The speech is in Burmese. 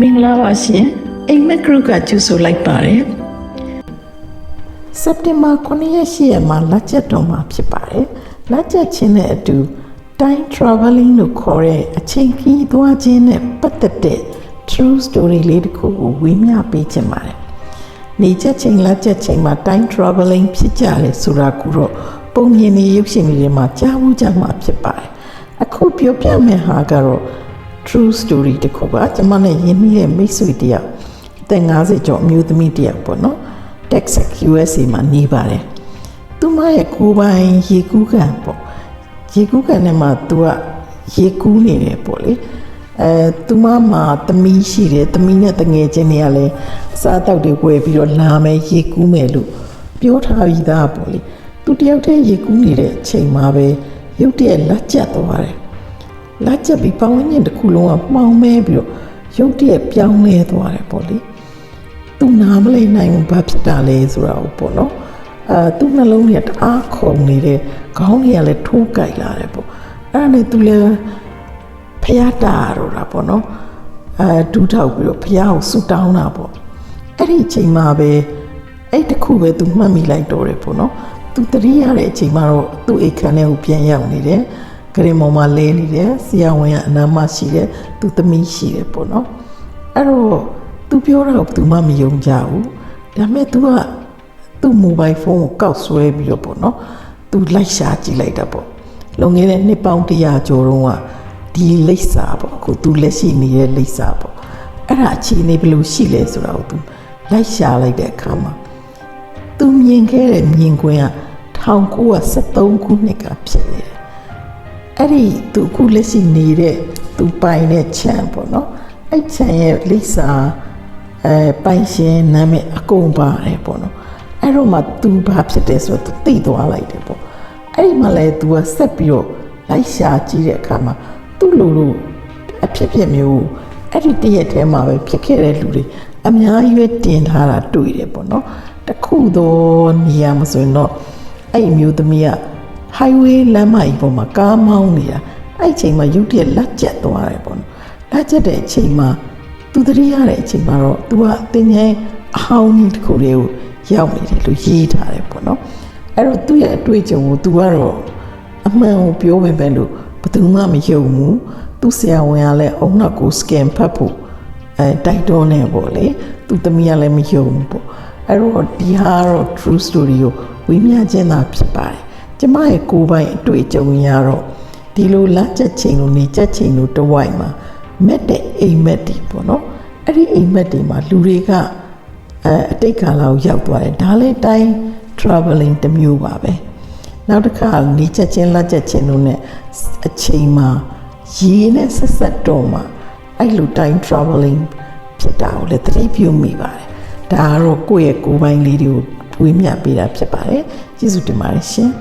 မင်္ဂလာပါရှင်အိမ်မက်ဂရုကကျူဆိုလိုက်ပါတယ်စက်တင်ဘာ9ရက်10ရက်မှာလက်ချက်တော်မှာဖြစ်ပါတယ်လက်ချက်ချင်းနဲ့အတူ time traveling လို့ခေါ်တဲ့အချိန်ခီးသွားခြင်းနဲ့ပတ်သက်တဲ့ true story လေးတစ်ခုကိုဝေမျှပေးချင်ပါတယ်နေချက်ချင်းလက်ချက်ချင်းမှာ time traveling ဖြစ်ကြတယ်ဆိုတာကိုတော့ပုံမြင်နေရုပ်ရှင်တွေမှာကြားမှုကြမှာဖြစ်ပါတယ်အခုပြောပြမယ့်ဟာကတော့true story တခုပါကျွန်မနဲ့ရင်းနှီးတဲ့မိတ်ဆွေတယောက်အသက်50ကျော်အမျိုးသမီးတယောက်ပေါ့နော် Texas USA မှာနေပါတယ်သူမရဲ့ကိုယ်ပိုင်ရေကူးကန်ပေါ့ရေကူးကန်နဲ့မှသူကရေကူးနေတယ်ပေါ့လေသူမမှာသမီးရှိတယ်သမီးနဲ့တငယ်ချင်းတွေကလည်းအစားအသောက်တွေဝယ်ပြီးတော့လာမယ်ရေကူးမယ်လို့ပြောထားပြီးသားပေါ့လေသူတယောက်တည်းရေကူးနေတဲ့အချိန်မှာပဲရုတ်တရက်လက်ကျသွားတယ်လက်ချက်ပြီးပေါင်းညင်တစ်ခုလုံးကမှောင်မဲပြီးတော့ရုတ်တရက်ပြောင်းလဲသွားတယ်ပေါ့လေသူနားမလဲနိုင်ဘူးဘာဖြစ်တာလဲဆိုတာပေါ့နော်သူ့နှလုံးထဲတအားခုန်နေတဲ့ခေါင်းကြီးကလည်းထိုးကြိုက်လာတယ်ပေါ့အဲ့ဒါနဲ့သူလည်းဖျားတာတော့တာပေါ့နော်ဒူးထောက်ပြီးတော့ဖျားကိုဆူတောင်းတာပေါ့အဲ့ဒီအချိန်မှာပဲအဲ့တခုပဲသူမှတ်မိလိုက်တော့တယ်ပေါ့နော်သူတတိယတဲ့အချိန်မှာတော့သူ့အိတ်ခမ်းထဲကိုပြန်ရောက်နေတယ်ဂရင်မော်မှာလဲနေတယ်ဆရာဝန်ကအနားမရှိတယ်သူသမီးရှိတယ်ပေါ့နော်အဲ့တော့သူပြောတာကိုသူမှမယုံကြဘူးဒါပေမဲ့သူကသူ့မိုဘိုင်းဖုန်းကိုကောက်ဆွဲပြီးတော့ပေါ့နော်သူလိုက်ရှာကြည့်လိုက်တာပေါ့လွန်ခဲ့တဲ့နှစ်ပေါင်း100ကျော်တုန်းကဒီလိပ်စာပေါ့အခုသူလက်ရှိနေတဲ့လိပ်စာပေါ့အဲ့ဒါအခြေအနေဘယ်လိုရှိလဲဆိုတာကိုသူလိုက်ရှာလိုက်တဲ့အခါမှာသူမြင်ခဲ့တဲ့မြင်ကွင်းက1973ခုနှစ်ကဖြစ်နေတယ်အဲ့ဒီသူအခုလက်ရှိနေတဲ့သူပိုင်တဲ့ခြံပေါ့နော်အဲ့ခြံရဲ့လိပ်စာပိုင်ရှင်နာမည်အကုန်ပါတယ်ပေါ့နော်အဲ့တော့မှသူဘာဖြစ်တယ်ဆိုတော့သူသိသွားလိုက်တယ်ပေါ့အဲ့ဒီမှာလည်းသူကဆက်ပြီးတော့လိုက်ရှာကြည့်တဲ့အခါမှာသူ့လိုအဖြစ်ဖြစ်မျိုးအဲ့ဒီတရက်ထဲမှာပဲဖြစ်ခဲ့တဲ့လူတွေအများကြီးပဲတင်ထားတာတွေ့တယ်ပေါ့နော်တခုတော့နေရာမဆိုရင်တော့အဲ့ဒီမျိုးသမီးကhighway လမ်းမကြီးပေါ်မှာကားမောင်းနေတာအဲ့အချိန်မှာရုတ်တရက်လက်ကျက်သွားတယ်ပေါ့နော်လက်ကျက်တဲ့အချိန်မှာသူတတိယတဲ့အချိန်မှာတော့သူကတင်ငယ်အဟောင်းကြီးတစ်ခုလေးကိုရောက်နေတယ်လို့ရေးထားတယ်ပေါ့နော်အဲ့တော့သူ့ရဲ့အတွေ့အကြုံကိုသူကတော့အမှန်ကိုပြောပေမဲ့လို့ဘယ်သူမှမယုံဘူးသူ့ဆရာဝန်ကလည်းအုံနောက်ကို scan ဖတ်ဖို့တိုက်တွန်းနေပေါ့လေသူသမီးကလည်းမယုံဘူးပေါ့အဲ့တော့ဒီဟာတော့ true story ကိုဝေမျှခြင်းသာဖြစ်ပါတယ်ကျမရဲ့ကိုယ်ပိုင်အတွေ့အကြုံရတော့ဒီလိုလက်ချက်ချိန်လိုနေချက်ချိန်လိုတဝိုက်မှာမက်တဲ့အိမ်မက်တွေပေါ့နော်အဲ့ဒီအိမ်မက်တွေမှာလူတွေကအတိတ်ကာလကိုရောက်သွားတယ်ဒါလည်းတိုင်း traveling တစ်မျိုးပါပဲနောက်တစ်ခါနေချက်ချင်းလက်ချက်ချင်းတို့ ਨੇ အချိန်မှာရေနဲ့ဆက်ဆက်တော့မှအဲ့လိုတိုင်း traveling ဖြစ်တာကိုလည်းသတိပြုမိပါတယ်ဒါကတော့ကိုယ့်ရဲ့ကိုယ်ပိုင်လေးတွေကိုဝေမျှပေးတာဖြစ်ပါတယ်ကျေးဇူးတင်ပါတယ်ရှင်